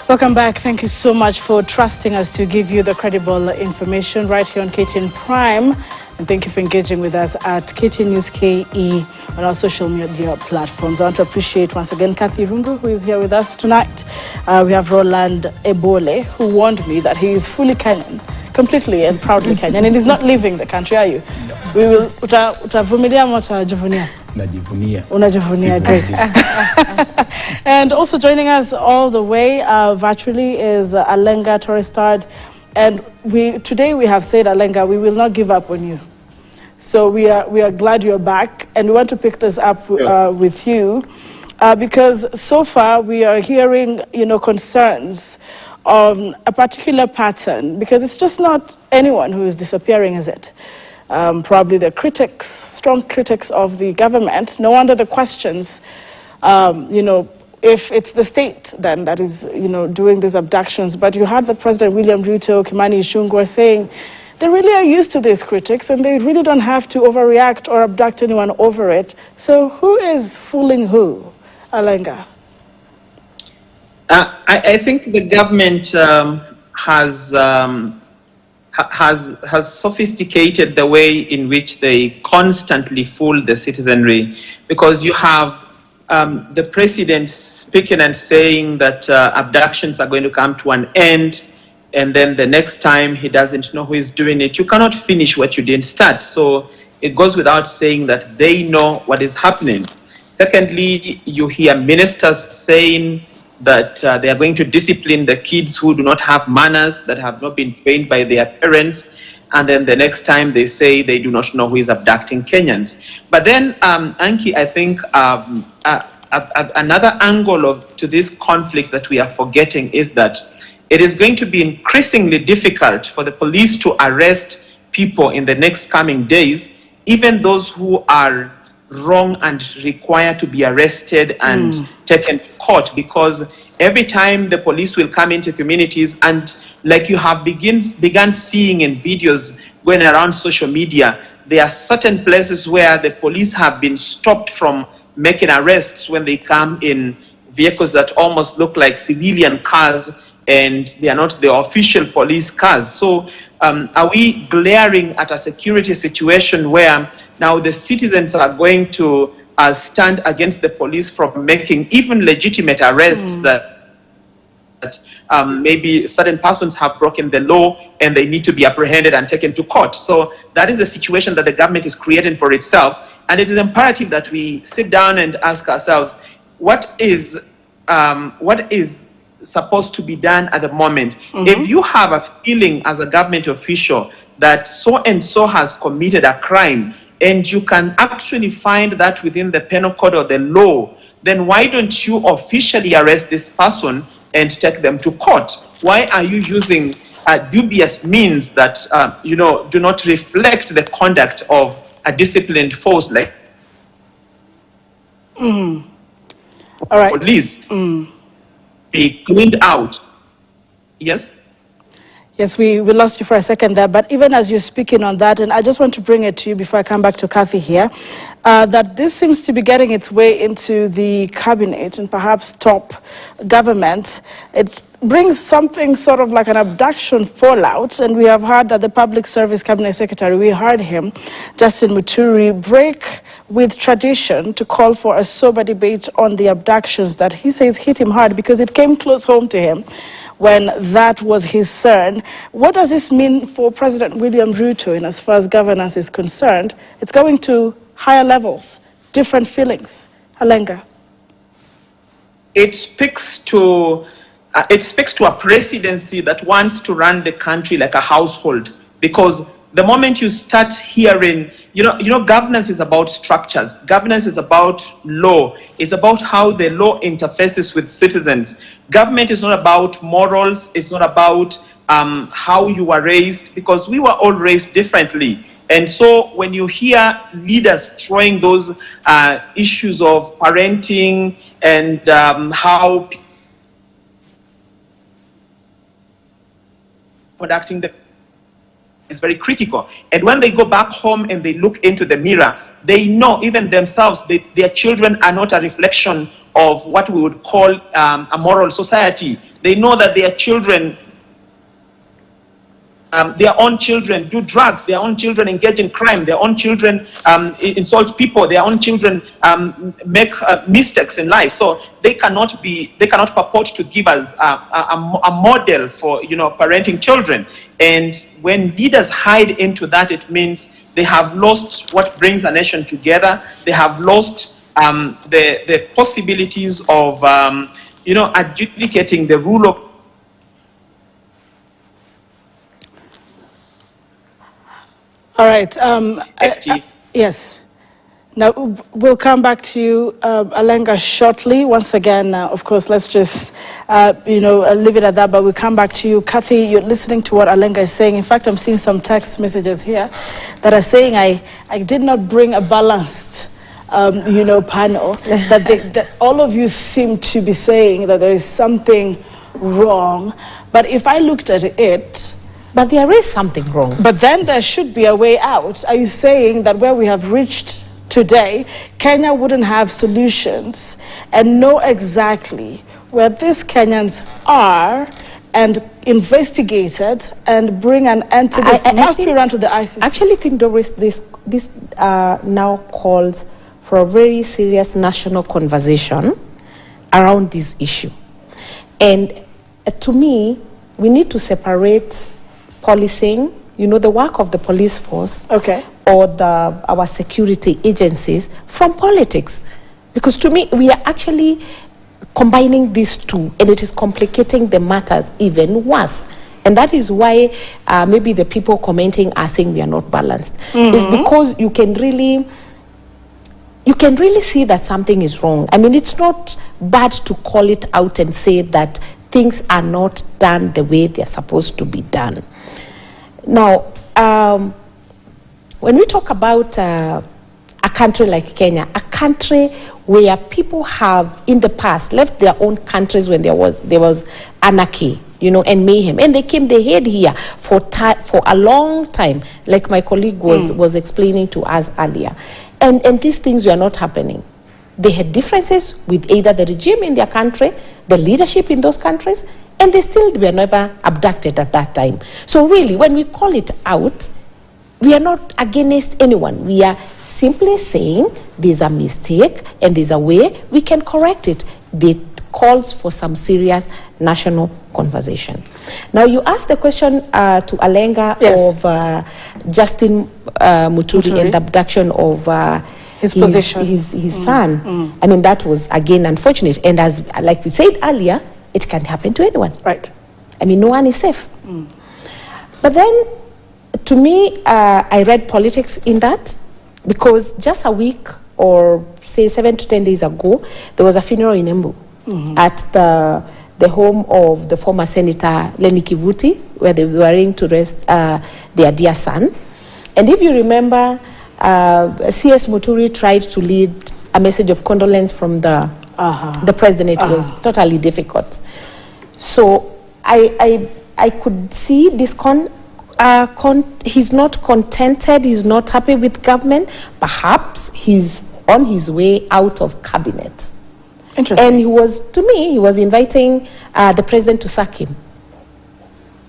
Welcome back. Thank you so much for trusting us to give you the credible information right here on KTN Prime. And thank you for engaging with us at KTN News KE on our social media platforms. I want to appreciate once again Kathy Rungu, who is here with us tonight. We have Roland Ebole, who warned me that he is fully Kenyan, completely and proudly Kenyan, and he's not leaving the country, are you? No. We will. Utavumilia ama utajivunia? Najivunia. Unajivunia, great. And also joining us all the way virtually is Alenga Torrestad. And today we have said, Alenga, we will not give up on you. So we are glad you're back, and we want to pick this up with you because so far we are hearing, concerns on a particular pattern, because it's just not anyone who is disappearing, is it? Probably the critics, strong critics of the government. No wonder the questions, if it's the state then that is, doing these abductions. But you heard that President William Ruto, Kimani Ichung'wah saying they really are used to these critics and they really don't have to overreact or abduct anyone over it. So who is fooling who, Alenga? I think the government has sophisticated the way in which they constantly fool the citizenry, because you have the president speaking and saying that abductions are going to come to an end, and then the next time he doesn't know who is doing it. You cannot finish what you didn't start. So it goes without saying that they know what is happening. Secondly, you hear ministers saying that they are going to discipline the kids who do not have manners, that have not been trained by their parents, and then the next time they say they do not know who is abducting Kenyans. But then, Anki, I think another angle to this conflict that we are forgetting is that it is going to be increasingly difficult for the police to arrest people in the next coming days, even those who are wrong and require to be arrested and taken to court, because every time the police will come into communities, and like you have begun seeing in videos going around social media, there are certain places where the police have been stopped from making arrests when they come in vehicles that almost look like civilian cars, and they are not the official police cars. So are we glaring at a security situation where now the citizens are going to stand against the police from making even legitimate arrests that maybe certain persons have broken the law and they need to be apprehended and taken to court? So that is the situation that the government is creating for itself. And it is imperative that we sit down and ask ourselves, what is supposed to be done at the moment? If you have a feeling as a government official that so and so has committed a crime, and you can actually find that within the penal code or the law, then why don't you officially arrest this person and take them to court? Why are you using dubious means that do not reflect the conduct of a disciplined force like all right. Police? Be cleaned out. Yes? Yes, we lost you for a second there, but even as you're speaking on that, and I just want to bring it to you before I come back to Kathy here, that this seems to be getting its way into the cabinet and perhaps top government. It brings something sort of like an abduction fallout, and we have heard that the Public Service Cabinet Secretary, we heard him, Justin Muturi, break with tradition to call for a sober debate on the abductions that he says hit him hard because it came close home to him when that was his cern. What does this mean for President William Ruto in as far as governance is concerned? It's going to higher levels, different feelings. Alenga. It speaks to a presidency that wants to run the country like a household, because the moment you start hearing, governance is about structures. Governance is about law. It's about how the law interfaces with citizens. Government is not about morals. It's not about how you were raised, because we were all raised differently. And so when you hear leaders throwing those issues of parenting and how conducting the is very critical. And when they go back home and they look into the mirror, they know even themselves their children are not a reflection of what we would call a moral society. They know that their children, their own children do drugs, their own children engage in crime, their own children insult people, their own children make mistakes in life. So they cannot purport to give us a model for, parenting children. And when leaders hide into that, it means they have lost what brings a nation together. They have lost the possibilities of, adjudicating the rule of. All right. Yes. Now, we'll come back to you, Alenga, shortly. Once again, of course, let's just, leave it at that, but we'll come back to you. Kathy, you're listening to what Alenga is saying. In fact, I'm seeing some text messages here that are saying I did not bring a balanced, panel. that all of you seem to be saying that there is something wrong. But if I looked at it, but there is something wrong. But then there should be a way out. Are you saying that where we have reached today, Kenya wouldn't have solutions and know exactly where these Kenyans are and investigate it and bring an end to this? Must we run to the ICC? I actually think, Doris, this now calls for a very serious national conversation around this issue. And to me, we need to separate policing, the work of the police force, or our security agencies from politics. Because to me, we are actually combining these two, and it is complicating the matters even worse. And that is why maybe the people commenting are saying we are not balanced. It's because you can really see that something is wrong. I mean, it's not bad to call it out and say that things are not done the way they're supposed to be done. Now, when we talk about a country like Kenya, a country where people have in the past left their own countries when there was anarchy, and mayhem, and they hid here for a long time, like my colleague was explaining to us earlier, and these things were not happening. They had differences with either the regime in their country, the leadership in those countries, and they still were never abducted at that time. So really, when we call it out, we are not against anyone. We are simply saying there's a mistake and there's a way we can correct it. It calls for some serious national conversation. Now, you asked the question to Alenga of Justin Muturi and the abduction of his son. I mean, that was, again, unfortunate. And like we said earlier, it can happen to anyone. Right. I mean, no one is safe. But then, to me, I read politics in that, because just a week or say 7 to 10 days ago, there was a funeral in Embu at the home of the former Senator Lenny Kivuti, where they were going to rest their dear son. And if you remember, CS Muturi tried to lead a message of condolence from the president. It was totally difficult. So I could see this he's not contented, he's not happy with government. Perhaps he's on his way out of cabinet. Interesting. And he was inviting the president to sack him.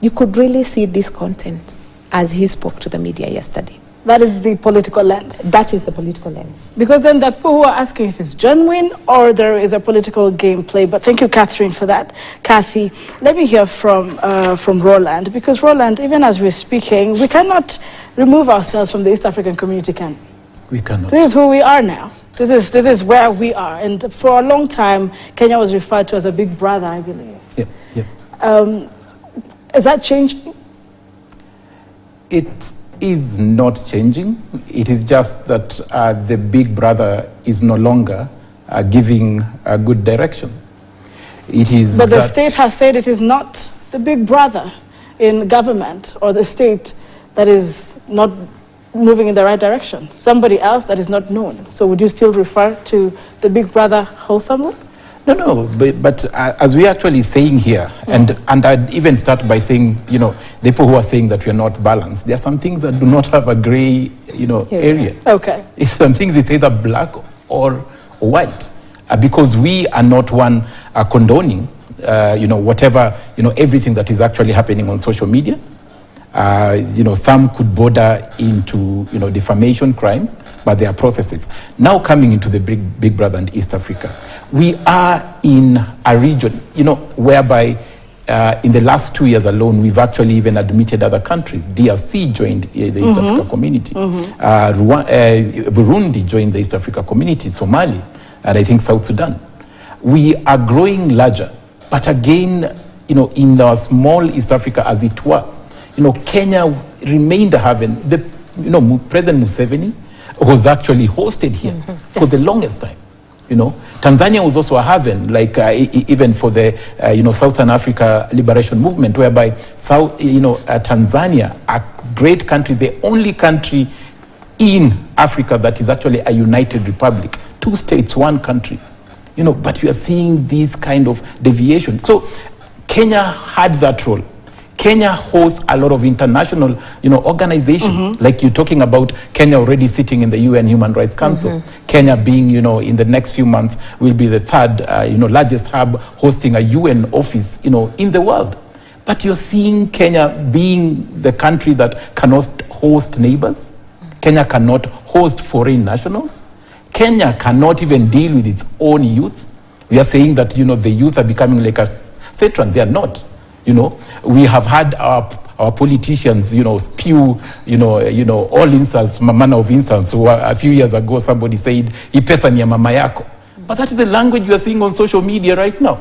You could really see discontent as he spoke to the media yesterday. That is the political lens. That is the political lens. Because then the people who are asking if it's genuine or there is a political gameplay. But thank you, Catherine, for that. Kathy, let me hear from Roland. Because Roland, even as we're speaking, we cannot remove ourselves from the East African community, can we? We cannot. This is who we are now. This is where we are. And for a long time, Kenya was referred to as a big brother, I believe. Yep. Is that changing? It is not changing. It is just that the big brother is no longer giving a good direction. It is. But the state has said it is not the big brother in government or the state that is not moving in the right direction. Somebody else that is not known. So would you still refer to the big brother wholesomely? No, but as we're actually saying here, and I'd even start by saying, the people who are saying that we're not balanced, there are some things that do not have a gray, area. Okay. Some things it's either black or white, because we are not condoning whatever, everything that is actually happening on social media. Some could border into, defamation crime, but there are processes. Now coming into the Big Brother and East Africa, we are in a region, whereby in the last 2 years alone, we've actually even admitted other countries. DRC joined the East Africa community. Burundi joined the East Africa community, Somali, and I think South Sudan. We are growing larger, but again, in our small East Africa, as it were, Kenya remained a haven. President Museveni was actually hosted here for the longest time. Tanzania was also a haven, like even for the Southern Africa Liberation Movement, whereby Tanzania, a great country, the only country in Africa that is actually a united republic, 2 states, 1 country. But we are seeing these kind of deviations. So Kenya had that role. Kenya hosts a lot of international, organizations. Like you're talking about Kenya already sitting in the UN Human Rights Council. Kenya being, in the next few months will be the 3rd, largest hub hosting a UN office, in the world. But you're seeing Kenya being the country that cannot host neighbors. Kenya cannot host foreign nationals. Kenya cannot even deal with its own youth. We are saying that, the youth are becoming like a Satan. They are not. We have had our politicians, spew, all insults, manner of insults. So a few years ago, somebody said, "Hii pesa ni ya mama yako." But that is the language you are seeing on social media right now.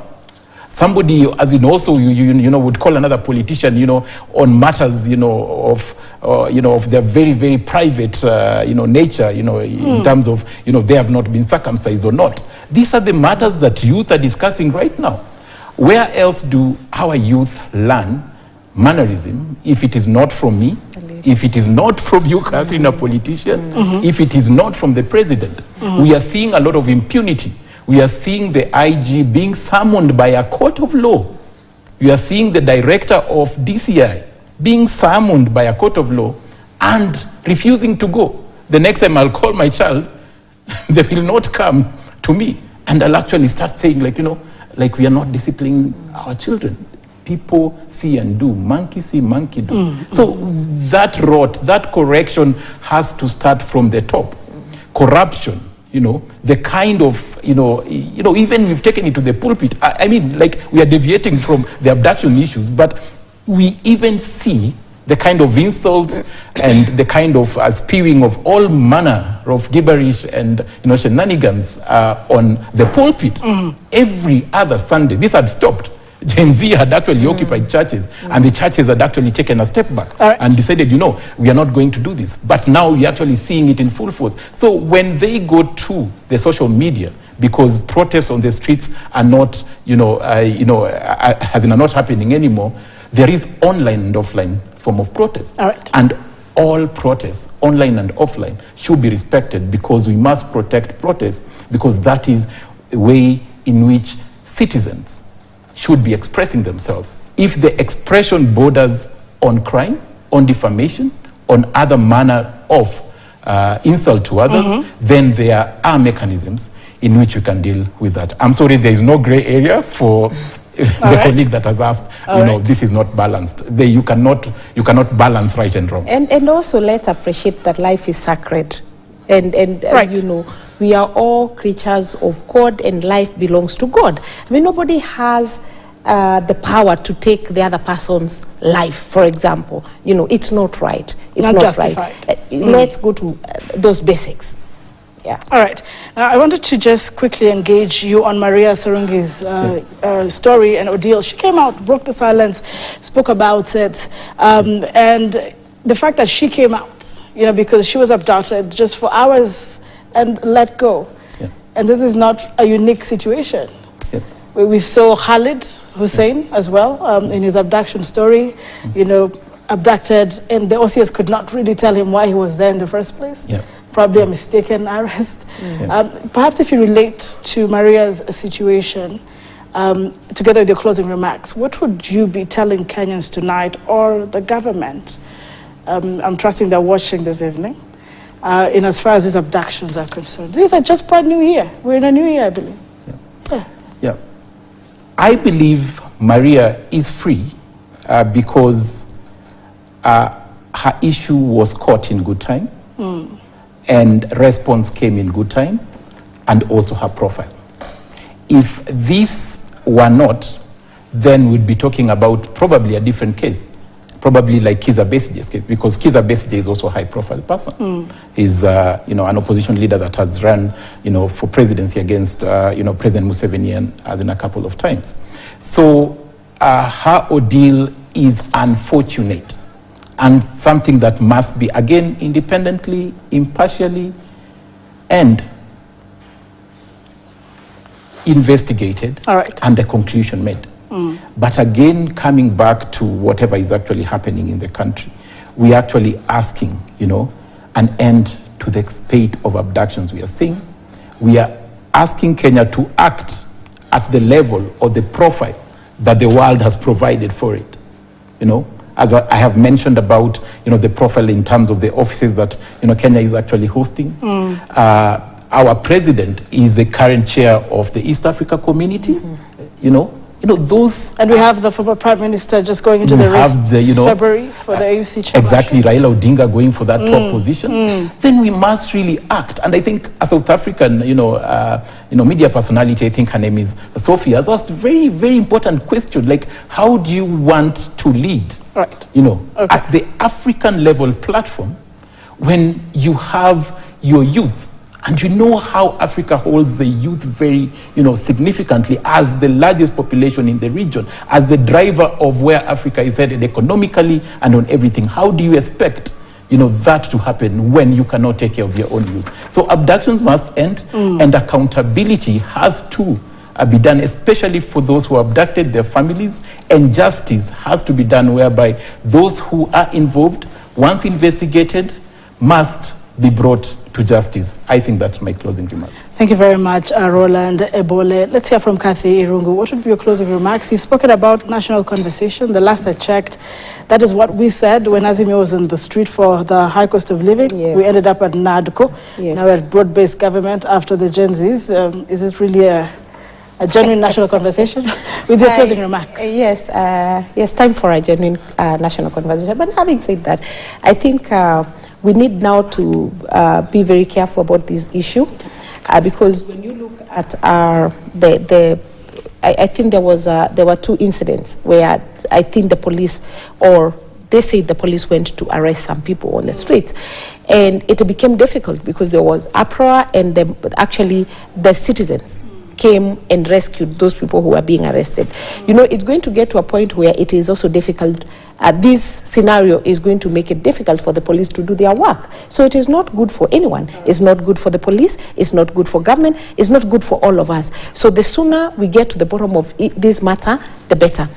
Somebody, as in also, would call another politician, on matters, of their very, very private, nature, in terms of, they have not been circumcised or not. These are the matters that youth are discussing right now. Where else do our youth learn mannerism if it is not from me, if it is not from you, Catherine, a politician, if it is not from the president? We are seeing a lot of impunity. We are seeing the IG being summoned by a court of law. We are seeing the director of DCI being summoned by a court of law and refusing to go. The next time I'll call my child, they will not come to me. And I'll actually start saying, like we are not disciplining our children. People see and do. Monkey see, monkey do. So that that correction has to start from the top. Corruption, the kind of, even we've taken it to the pulpit. I mean, like we are deviating from the abduction issues, but we even see the kind of insults and the kind of spewing of all manner of gibberish and shenanigans on the pulpit every other Sunday. This had stopped. Gen Z had actually occupied churches, and the churches had actually taken a step back and decided, we are not going to do this. But now we're actually seeing it in full force. So when they go to the social media, because protests on the streets are not, are not happening anymore, there is online and offline form of protest. And all protests, online and offline, should be respected, because we must protect protests, because that is the way in which citizens should be expressing themselves. If the expression borders on crime, on defamation, on other manner of insult to others, then there are mechanisms in which we can deal with that. I'm sorry, there is no gray area for the colleague that has asked, this is not balanced. You cannot balance right and wrong. And also let's appreciate that life is sacred. And we are all creatures of God, and life belongs to God. I mean, nobody has the power to take the other person's life, for example. It's not right. It's not justified. Right. Let's go to those basics. Yeah. All right. Now, I wanted to just quickly engage you on Maria Sarungi's story and ordeal. She came out, broke the silence, spoke about it, and the fact that she came out, because she was abducted just for hours and let go. Yeah. And this is not a unique situation. Yeah. We saw Khalid Hussein as well in his abduction story, abducted, and the OCS could not really tell him why he was there in the first place. Yeah. Probably a mistaken arrest. Yeah. Perhaps if you relate to Maria's situation, together with your closing remarks, what would you be telling Kenyans tonight, or the government? I'm trusting they're watching this evening, in as far as these abductions are concerned. These are just brand new year. We're in a new year, I believe. Yeah. I believe Maria is free because her issue was caught in good time, and response came in good time, and also her profile. If these were not, then we'd be talking about probably a different case, probably like Kizza Besigye's case, because Kizza Besigye is also a high-profile person. He's an opposition leader that has run, for presidency against, President Museveni as in a couple of times. So her ordeal is unfortunate and something that must be, again, independently, impartially, and investigated, and the conclusion made. But again, coming back to whatever is actually happening in the country, we are actually asking, an end to the spate of abductions we are seeing. We are asking Kenya to act at the level or the profile that the world has provided for it. As I have mentioned about, the profile in terms of the offices that, Kenya is actually hosting. Our president is the current chair of the East Africa community, those. And we have the former prime minister just going into the race February for the AUC chairmanship. Exactly, Raila Odinga going for that top position. Then we must really act. And I think a South African, media personality, I think her name is Sophie, has asked a very, very important question, like, how do you want to lead? At the African level platform, when you have your youth, and how Africa holds the youth very, significantly as the largest population in the region, as the driver of where Africa is headed economically and on everything. How do you expect, that to happen when you cannot take care of your own youth? So abductions must end, and accountability has to be done, especially for those who abducted their families, and justice has to be done whereby those who are involved, once investigated, must be brought to justice. I think that's my closing remarks. Thank you very much, Roland Ebole. Let's hear from Kathy Irungu. What would be your closing remarks? You've spoken about national conversation. The last I checked, that is what we said when Azimio was in the street for the high cost of living. Yes. We ended up at NADCO. Yes. Now we're at broad-based government after the Gen Zs. Is it really a genuine national conversation? With your closing remarks. Yes, time for a genuine national conversation. But having said that, I think we need now to be very careful about this issue, because when you look at I think there were two incidents where I think the police, or they say the police went to arrest some people on the street, and it became difficult because there was uproar, and actually the citizens came and rescued those people who were being arrested. It's going to get to a point where it is also difficult. This scenario is going to make it difficult for the police to do their work. So it is not good for anyone. It's not good for the police. It's not good for government. It's not good for all of us. So the sooner we get to the bottom of this matter, the better.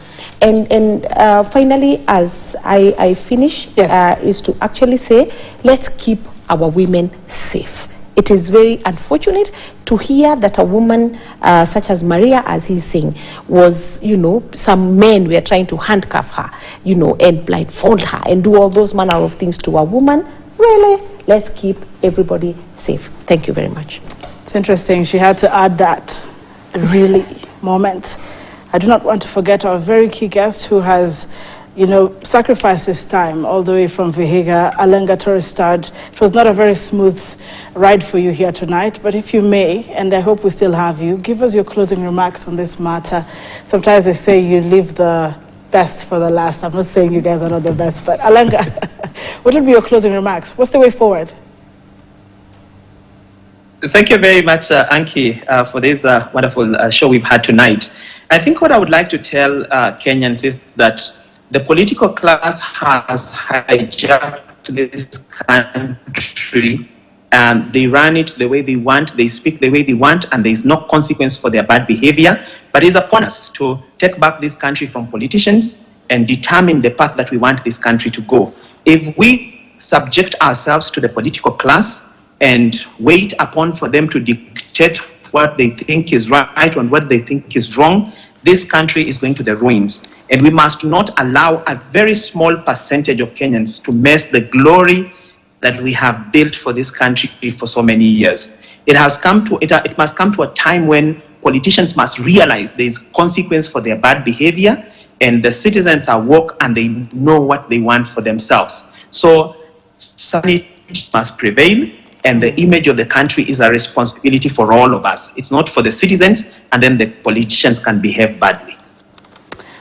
And finally, as I finish, is to actually say, let's keep our women safe. It is very unfortunate to hear that a woman such as Maria, as he's saying, was, some men were trying to handcuff her, and blindfold her and do all those manner of things to a woman. Really, let's keep everybody safe. Thank you very much. It's interesting. She had to add that really moment. I do not want to forget our very key guest who has sacrificed his time all the way from Vihiga, Alenga Toristad. It was not a very smooth ride for you here tonight, but if you may, and I hope we still have you, give us your closing remarks on this matter. Sometimes they say you leave the best for the last. I'm not saying you guys are not the best, but Alenga, what would be your closing remarks? What's the way forward? Thank you very much, Anki, for this wonderful show we've had tonight. I think what I would like to tell Kenyans is that the political class has hijacked this country, and they run it the way they want, they speak the way they want, and there is no consequence for their bad behavior. But it's upon us to take back this country from politicians and determine the path that we want this country to go. If we subject ourselves to the political class and wait upon for them to dictate what they think is right and what they think is wrong, this country is going to the ruins. And we must not allow a very small percentage of Kenyans to mess the glory that we have built for this country for so many years. It must come to a time when politicians must realize there is consequence for their bad behavior, and the citizens are woke and they know what they want for themselves. So sanity must prevail, and the image of the country is a responsibility for all of us. It's not for the citizens, and then the politicians can behave badly.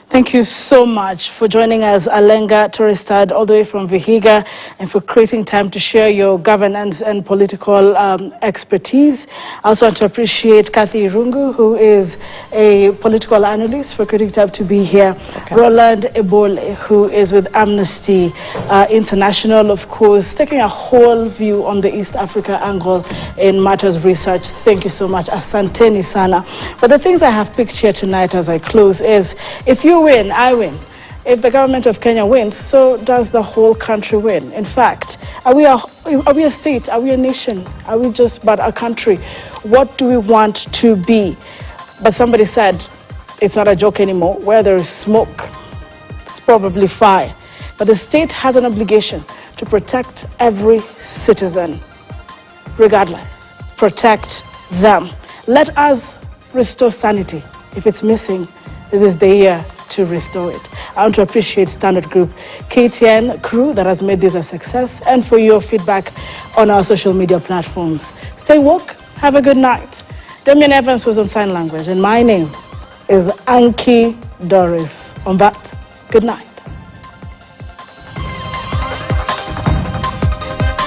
Thank you so much for joining us, Alenga Toristad, all the way from Vihiga, and for creating time to share your governance and political expertise. I also want to appreciate Kathy Irungu, who is a political analyst, for creating time to be here. Okay. Roland Ebole, who is with Amnesty International, of course, taking a whole view on the East Africa angle in matters research. Thank you so much. Asanteni sana. But the things I have picked here tonight as I close is, if you win, I win. If the government of Kenya wins, so does the whole country win. In fact, are we a state? Are we a nation? Are we just but a country? What do we want to be? But somebody said, it's not a joke anymore. Where there is smoke, it's probably fire. But the state has an obligation to protect every citizen, regardless. Protect them. Let us restore sanity. If it's missing, this is the year to restore it. I want to appreciate Standard Group, KTN crew that has made this a success, and for your feedback on our social media platforms. Stay woke. Have a good night. Damian Evans was on sign language, and my name is Anki Doris. On that, good night.